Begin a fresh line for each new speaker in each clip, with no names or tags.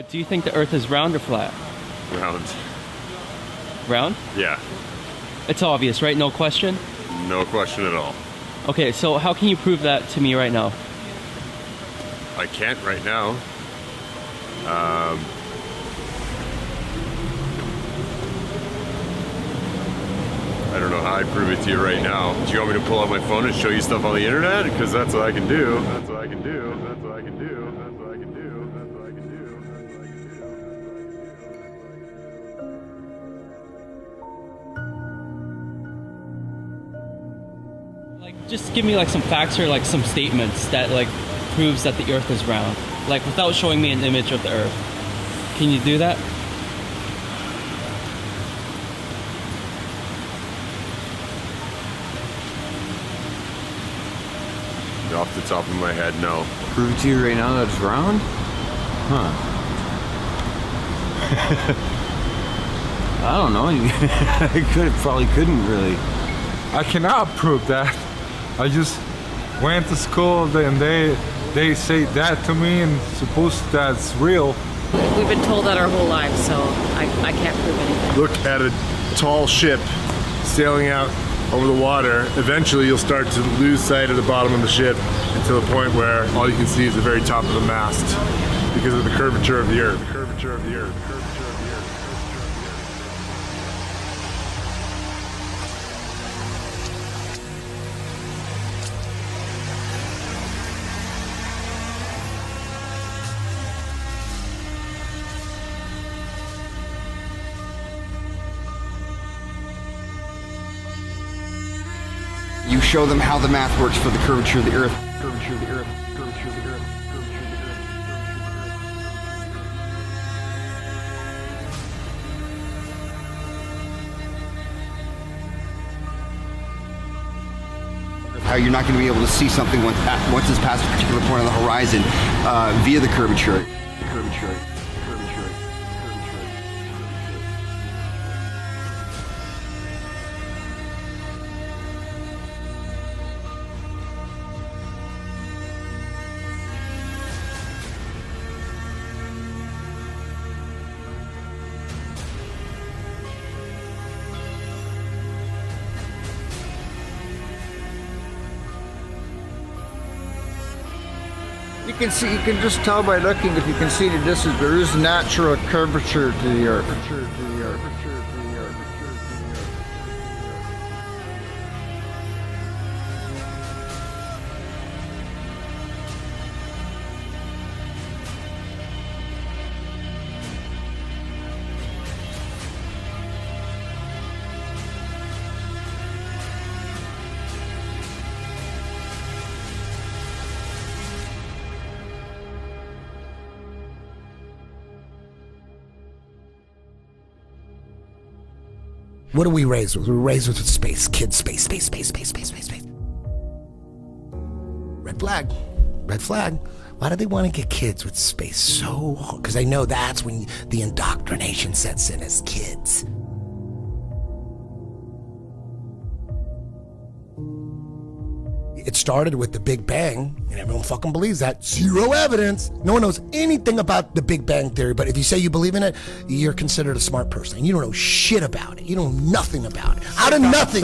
But do you think the Earth is round or flat?
Round.
Round?
Yeah.
It's obvious, right? No question?
No question at all.
Okay, so how can you prove that to me right now?
I can't right now. I don't know how I'd prove it to you right now. Do you want me to pull out my phone and show you stuff on the internet? Because that's what I can do. That's what I can do. That's what I can do. That's what I can do. That's what I can do. That's what I can do.
Like, just give me like some facts or like some statements that like proves that the Earth is round. Like without showing me an image of the Earth. Can you do that?
Off the top of my head, no.
Prove to you right now that it's round? Huh. I don't know. Probably couldn't really.
I cannot prove that. I just went to school and they say that to me and suppose that's real.
We've been told that our whole lives, so I can't prove anything.
Look at a tall ship sailing out over the water. Eventually you'll start to lose sight of the bottom of the ship until the point where all you can see is the very top of the mast because of the curvature of the Earth. The curvature of the Earth. The curvature of the Earth. The curvature of the Earth.
You show them how the math works for the curvature of the Earth. Curvature of the Earth. Curvature of the Earth. Curvature of the Earth. How you're not going to be able to see something once it's past a particular point on the horizon via the curvature. Curvature.
You can just tell by looking if you can see the distance. There is natural curvature to the Earth.
What are we raised with? We're raised with space. Kids, space. Red flag. Red flag. Why do they want to get kids with space so hard? Because they know that's when the indoctrination sets in as kids. It started with the Big Bang, and everyone fucking believes that. Zero evidence. No one knows anything about the Big Bang Theory, but if you say you believe in it, you're considered a smart person. You don't know shit about it. You know nothing about it. Out of nothing,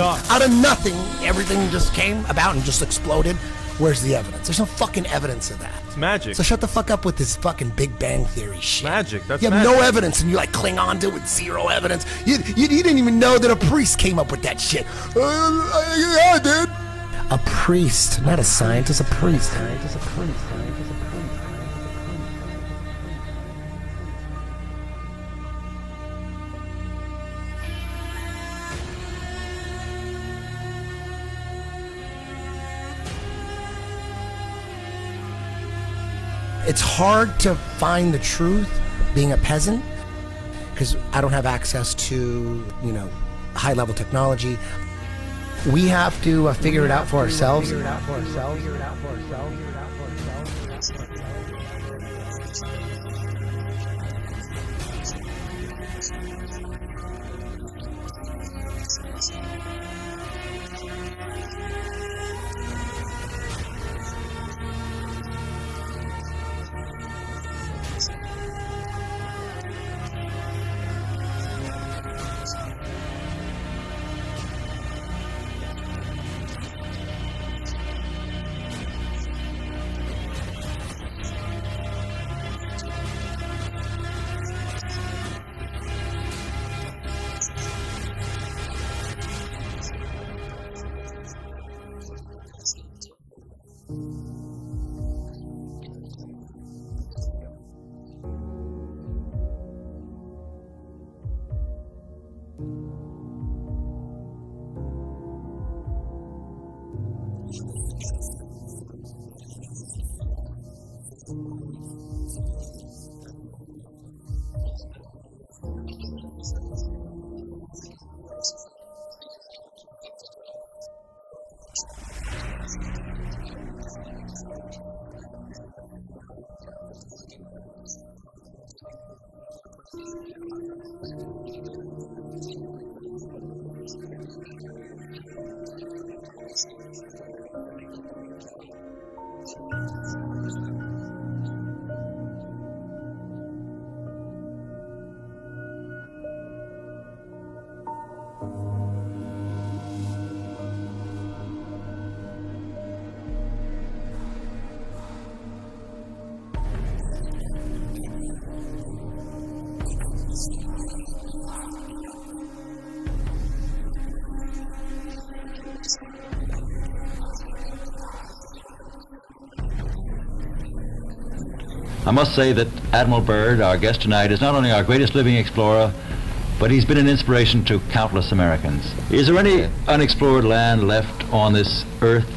everything just came about and just exploded. Where's the evidence? There's no fucking evidence of that.
It's magic.
So shut the fuck up with this fucking Big Bang Theory shit.
Magic. That's
you have
magic.
no evidence, and you like cling on to it with zero evidence. You didn't even know that a priest came up with that shit. Yeah, dude. A priest, not a scientist, a priest. It's hard to find the truth being a peasant because I don't have access to, high-level technology. We have to figure it out for ourselves.
I must say that Admiral Byrd, our guest tonight, is not only our greatest living explorer, but he's been an inspiration to countless Americans. Is there any unexplored land left on this earth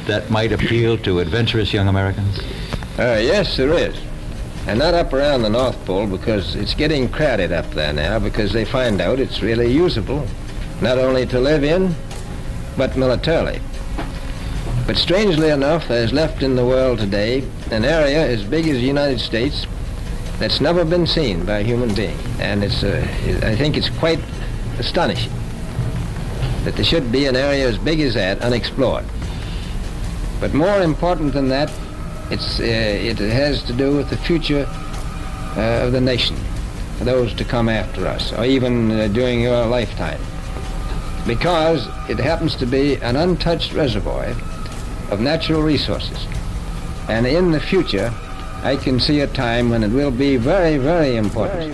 that might appeal to adventurous young Americans?
Yes, there is. And not up around the North Pole, because it's getting crowded up there now, because they find out it's really usable, not only to live in, but militarily. But strangely enough, there's left in the world today an area as big as the United States that's never been seen by a human being. And I think it's quite astonishing that there should be an area as big as that unexplored. But more important than that, it has to do with the future of the nation, for those to come after us, or even during your lifetime. Because it happens to be an untouched reservoir of natural resources. And in the future, I can see a time when it will be very, very important.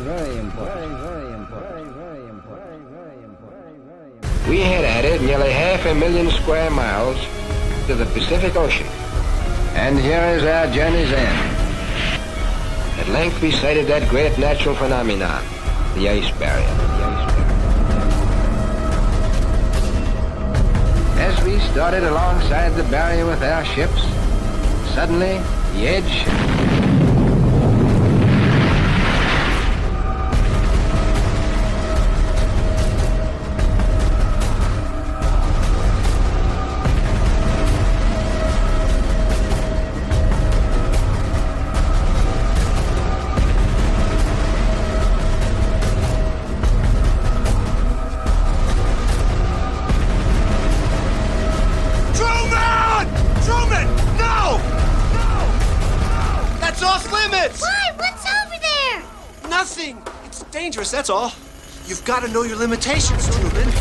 We had added nearly 500,000 square miles to the Pacific Ocean. And here is our journey's end. At length we sighted that great natural phenomenon, the ice barrier. As we started alongside the barrier with our ships, suddenly the edge
That's all. You've got to know your limitations, Truman.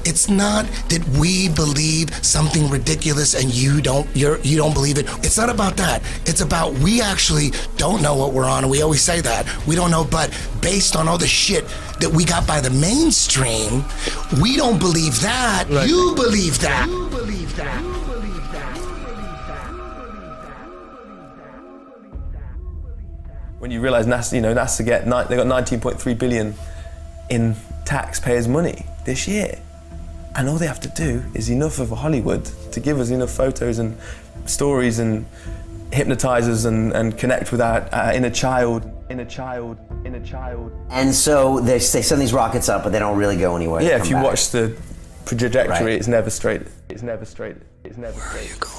It's not that we believe something ridiculous and you don't believe it. It's not about that. It's about we actually don't know what we're on, and we always say that. We don't know, but based on all the shit that we got by the mainstream, we don't believe that. Right. You believe that. You believe that. You believe that.
When you realize NASA, NASA they got 19.3 billion in taxpayers' money this year. And all they have to do is enough of Hollywood to give us enough photos and stories and hypnotize us and connect with our inner child.
And so they send these rockets up, but they don't really go anywhere.
Yeah, if you watch the trajectory,
Right.
it's never straight. It's never straight. It's never straight. Where are you going?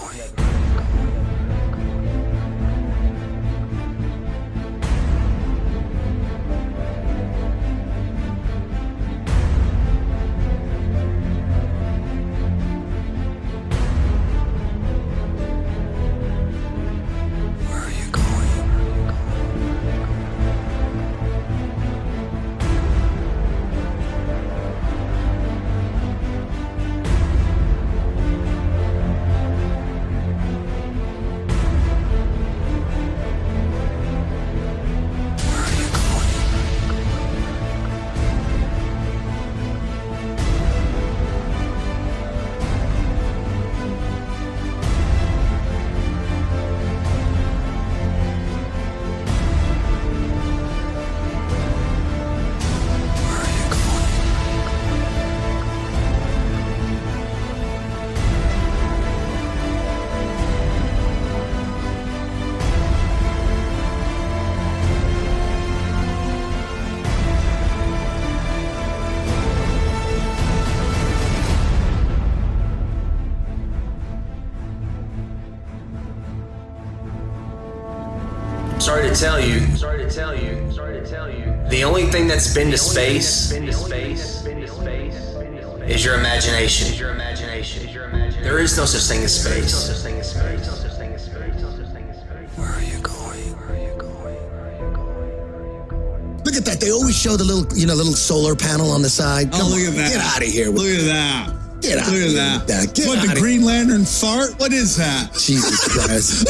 Sorry to tell you. The only thing that's been to space is your imagination. There is no such thing as space. Where are you going?
Look at that. They always show the little solar panel on the side. Come
look
on,
at that.
Get out of here.
Look at that.
Get out
Look
of
at
here.
that.
Get
What,
out
the
of
Green Lantern fart? What is that?
Jesus Christ.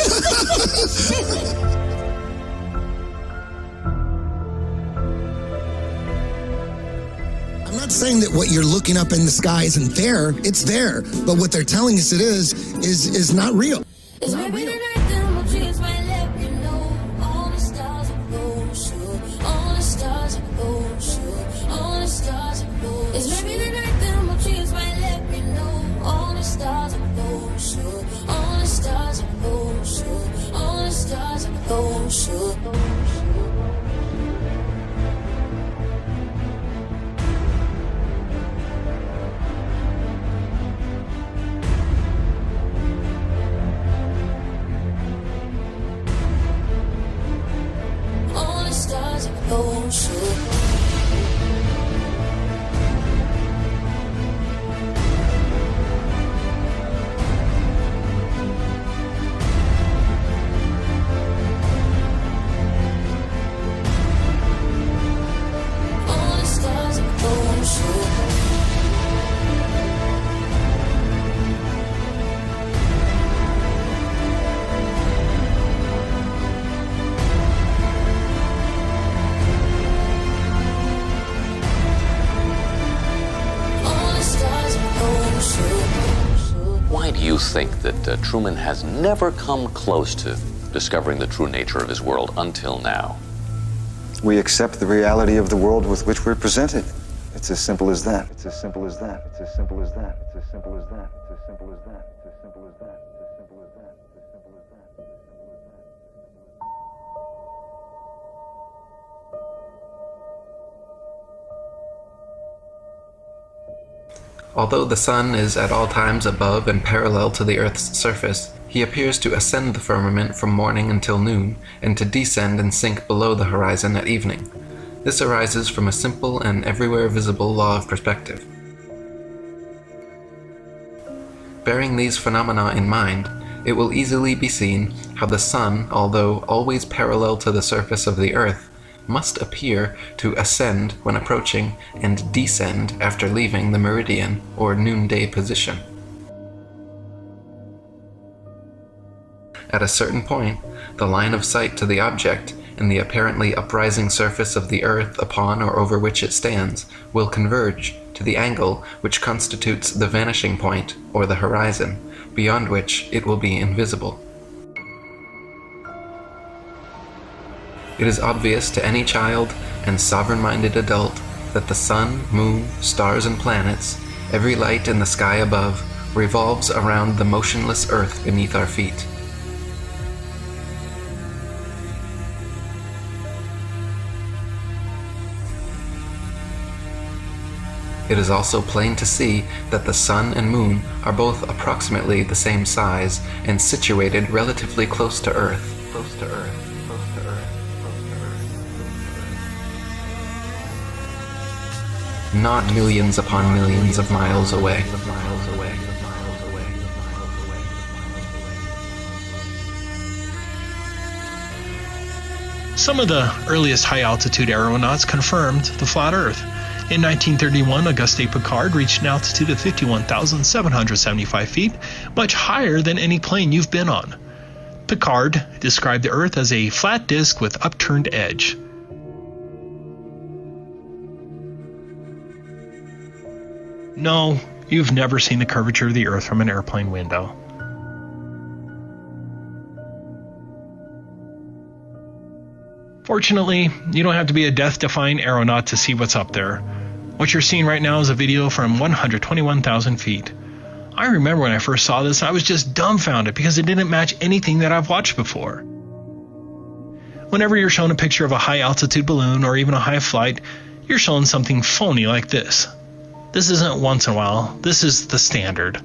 I'm not saying that what you're looking up in the sky isn't there. It's there. But what they're telling us it is not real.
It's maybe the night that my dreams might let me know. All the stars are closer. All the stars are closer. All the stars are closer. It's maybe the night that my dreams might let me know. All the stars are closer. All the stars are closer. All the stars are closer. All the stars are closer. All the stars are closer. All the stars are closer.
Why do you think that Truman has never come close to discovering the true nature of his world until now?
We accept the reality of the world with which we're presented. It's as simple as that. It's as simple as that. It's as simple as that. It's as simple as that. It's as simple as that. It's as simple as that. It's as simple as that. It's as simple as that. It's as simple as that.
Although the sun is at all times above and parallel to the Earth's surface, he appears to ascend the firmament from morning until noon, and to descend and sink below the horizon at evening. This arises from a simple and everywhere visible law of perspective. Bearing these phenomena in mind, it will easily be seen how the sun, although always parallel to the surface of the Earth, must appear to ascend when approaching and descend after leaving the meridian or noonday position. At a certain point, the line of sight to the object and the apparently uprising surface of the Earth upon or over which it stands will converge to the angle which constitutes the vanishing point or the horizon, beyond which it will be invisible. It is obvious to any child and sovereign-minded adult that the sun, moon, stars, and planets, Every light in the sky above revolves around the motionless earth beneath our feet. It is also plain to see that the sun and moon are both approximately the same size and situated relatively close to Earth. Close to Earth. Close to Earth. Close to Earth. Not millions upon millions of miles away.
Some of the earliest high-altitude aeronauts confirmed the flat Earth. In 1931, Auguste Piccard reached an altitude of 51,775 feet, much higher than any plane you've been on. Piccard described the Earth as a flat disk with upturned edge. No, you've never seen the curvature of the Earth from an airplane window. Fortunately, you don't have to be a death-defying aeronaut to see what's up there. What you're seeing right now is a video from 121,000 feet. I remember when I first saw this, I was just dumbfounded because it didn't match anything that I've watched before. Whenever you're shown a picture of a high-altitude balloon or even a high flight, you're shown something phony like this. This isn't once in a while, this is the standard.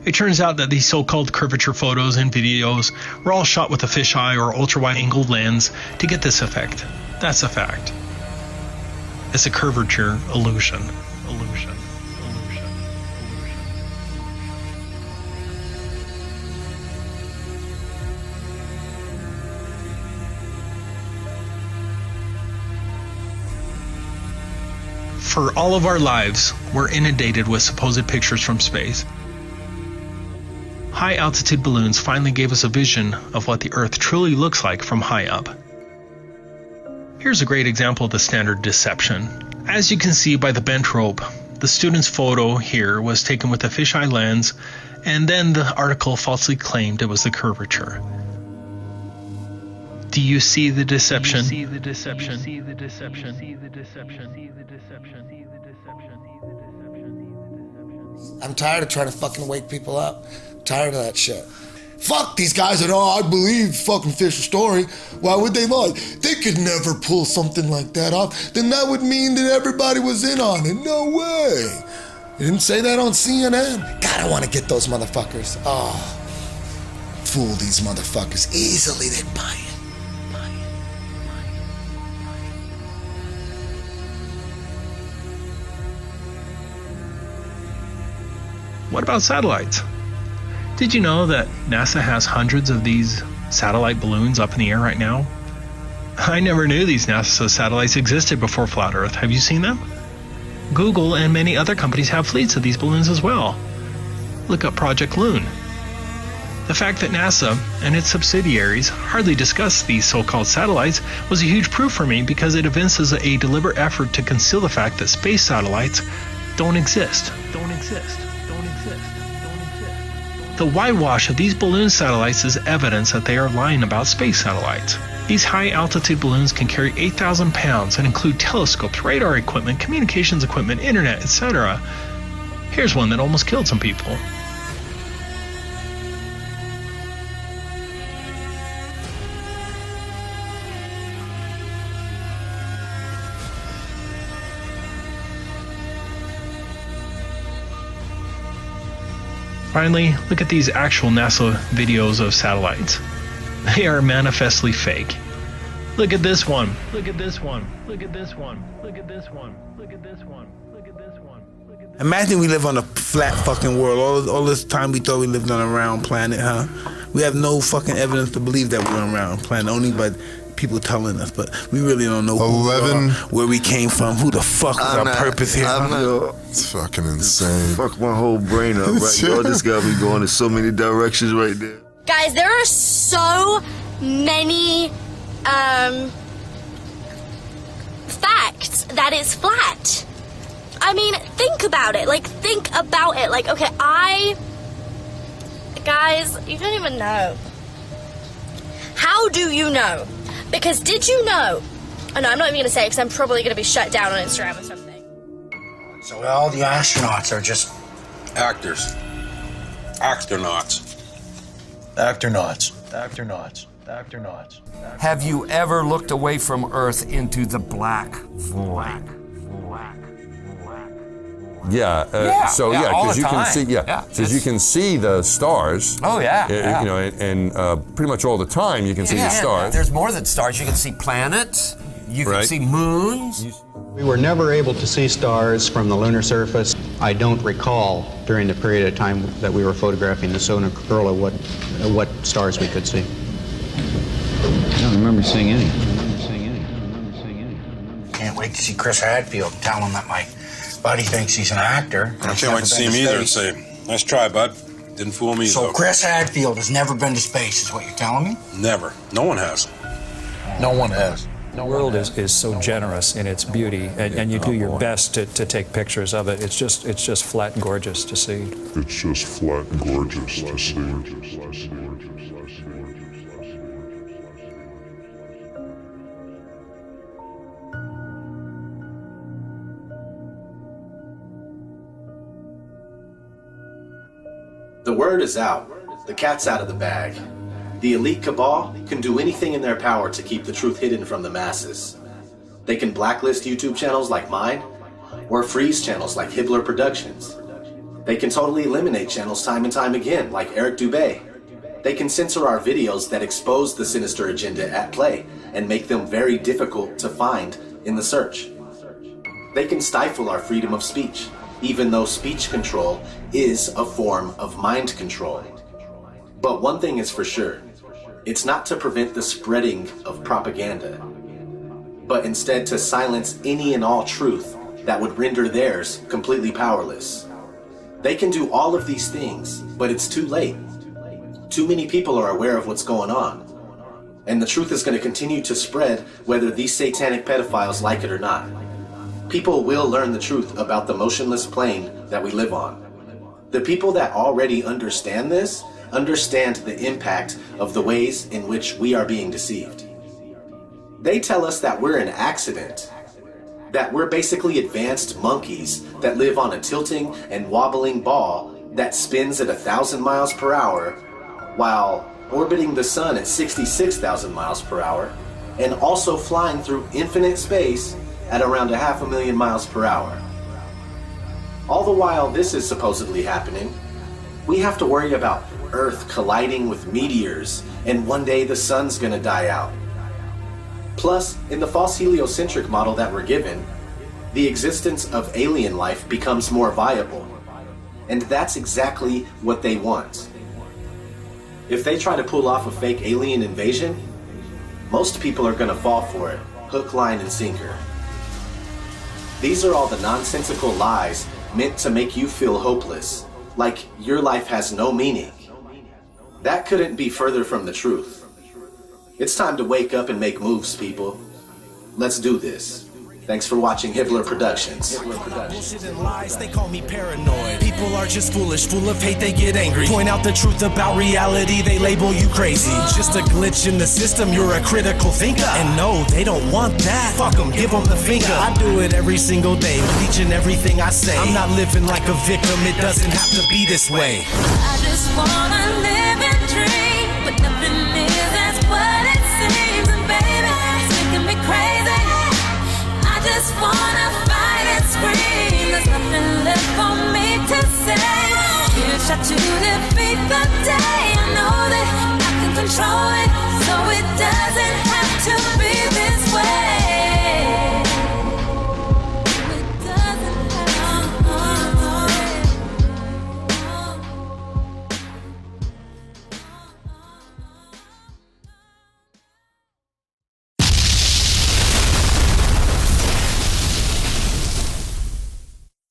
It turns out that these so-called curvature photos and videos were all shot with a fisheye or ultra-wide-angled lens to get this effect. That's a fact. It's a curvature illusion. For all of our lives, we're inundated with supposed pictures from space. High-altitude balloons finally gave us a vision of what the Earth truly looks like from high up. Here's a great example of the standard deception. As you can see by the bent rope, the student's photo here was taken with a fisheye lens, and then the article falsely claimed it was the curvature. Do you see the deception?
I'm tired of trying to fucking wake people up. I'm tired of that shit. Fuck these guys that, I believe fucking Fisher's story. Why would they lie? They could never pull something like that off. Then that would mean that everybody was in on it. No way. You didn't say that on CNN? God, I want to get those motherfuckers. Oh, fool these motherfuckers. Easily they'd buy it.
What about satellites? Did you know that NASA has hundreds of these satellite balloons up in the air right now? I never knew these NASA satellites existed before Flat Earth. Have you seen them? Google and many other companies have fleets of these balloons as well. Look up Project Loon. The fact that NASA and its subsidiaries hardly discuss these so-called satellites was a huge proof for me because it evinces a deliberate effort to conceal the fact that space satellites don't exist. The whitewash of these balloon satellites is evidence that they are lying about space satellites. These high-altitude balloons can carry 8,000 pounds and include telescopes, radar equipment, communications equipment, internet, etc. Here's one that almost killed some people. Finally, look at these actual NASA videos of satellites. They are manifestly fake. Look at this one. Look at this one. Look at this one. Look at this one. Look at this one. Look at this one.
Imagine we live on a flat fucking world. All this time we thought we lived on a round planet, huh? We have no fucking evidence to believe that we're on a round planet, only by people telling us, but we really don't know who we are, where we came from, who the fuck is our purpose here.
It's fucking insane.
Fuck my whole brain up right now. This got me going in so many directions right there.
Guys, there are so many facts that it's flat. I mean, think about it. Think about it. Okay, guys, you don't even know. How do you know? Because did you know? Oh no, I'm not even going to say it because I'm probably going to be shut down on Instagram or something.
So all the astronauts are just
Actors. Actronauts.
Actronauts. Actronauts. Actronauts.
Have you ever looked away from Earth into the black void?
So because you can see, because you can see the stars.
Oh yeah.
You know, and pretty much all the time you can see the stars.
There's more than stars. You can see planets. You can see moons.
We were never able to see stars from the lunar surface. I don't recall during the period of time that we were photographing the solar corona what stars we could see.
I don't remember seeing any.
Can't wait to see Chris Hadfield and tell him that my buddy thinks he's an actor.
I can't wait to see him either and say, nice try, bud. Didn't fool me,
So
though.
Chris Hadfield has never been to space, is what you're telling me?
Never. No one has.
No one has.
The world is so generous in its beauty, and you do your best to take pictures of it. It's just flat and gorgeous to see.
It's just flat and gorgeous to see.
The word is out. The cat's out of the bag. The elite cabal can do anything in their power to keep the truth hidden from the masses. They can blacklist YouTube channels like mine, or freeze channels like Hibbler Productions. They can totally eliminate channels time and time again, like Eric Dubé. They can censor our videos that expose the sinister agenda at play and make them very difficult to find in the search. They can stifle our freedom of speech, even though speech control is a form of mind control. But one thing is for sure, it's not to prevent the spreading of propaganda, but instead to silence any and all truth that would render theirs completely powerless. They can do all of these things, but it's too late. Too many people are aware of what's going on, and the truth is going to continue to spread whether these satanic pedophiles like it or not. People will learn the truth about the motionless plane that we live on. The people that already understand this understand the impact of the ways in which we are being deceived. They tell us that we're an accident, that we're basically advanced monkeys that live on a tilting and wobbling ball that spins at 1,000 miles per hour while orbiting the sun at 66,000 miles per hour and also flying through infinite space at around 500,000 miles per hour. All the while this is supposedly happening, we have to worry about Earth colliding with meteors and one day the sun's gonna die out. Plus, in the false heliocentric model that we're given, the existence of alien life becomes more viable. And that's exactly what they want. If they try to pull off a fake alien invasion, most people are gonna fall for it, hook, line, and sinker. These are all the nonsensical lies meant to make you feel hopeless, like your life has no meaning. That couldn't be further from the truth. It's time to wake up and make moves, people. Let's do this. Thanks for watching Hibbler Productions.
Bullshit and lies, they call me paranoid. People are just foolish, full of hate, they get angry. Point out the truth about reality, they label you crazy. Just a glitch in the system, you're a critical thinker. And no, they don't want that. Fuck them, give them the finger. I do it every single day, with each and everything I say. I'm not living like a victim, it doesn't have to be this way.
I just wanna live and dream, but nothing is as what it seems. And baby, it's making me crazy. I just wanna fight and scream. There's nothing left for me to say. Here's shot to defeat the day. I know that I can control it, so it doesn't have to be